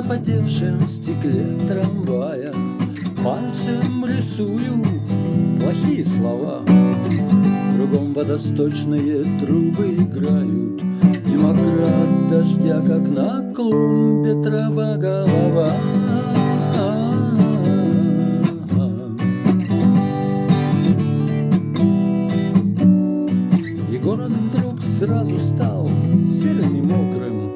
запотевшем стекле трамвая пальцем рисую плохие слова. Кругом водосточные трубы играют, демократ дождя, как на клумбе трава голова. И город вдруг сразу стал серым и мокрым.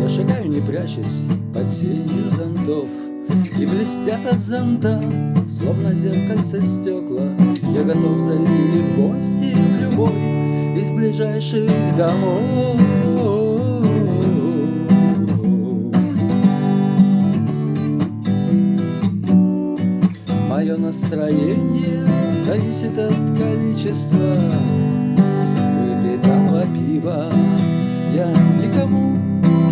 Я шагаю, не прячась, под сенью зонтов, и блестят от зонта, словно зеркальце стекла. Я готов зайти в гости в любой из ближайших домов. Мое настроение зависит от количества выпитого пива. Я никому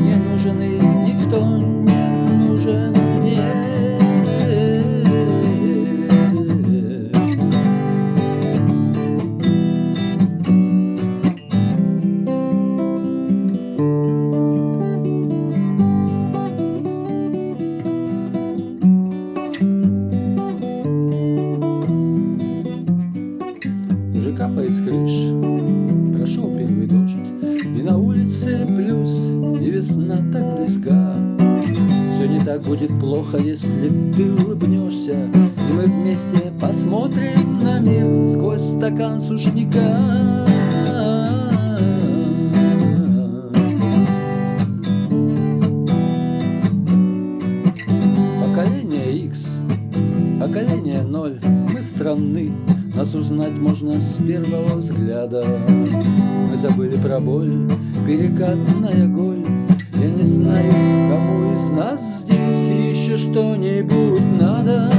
не нужен, и никто не нужен мне. Уже капает с крыш, прошел первый дождь, и на улице плюс, и весна так близка. Все не так будет плохо, если ты улыбнешься, и мы вместе посмотрим на мир сквозь стакан сушняка. Поколение X, поколение 0, мы странны, нас узнать можно с первого взгляда. Мы забыли про боль, перекатная голь. Я не знаю, кому из нас здесь еще что-нибудь надо.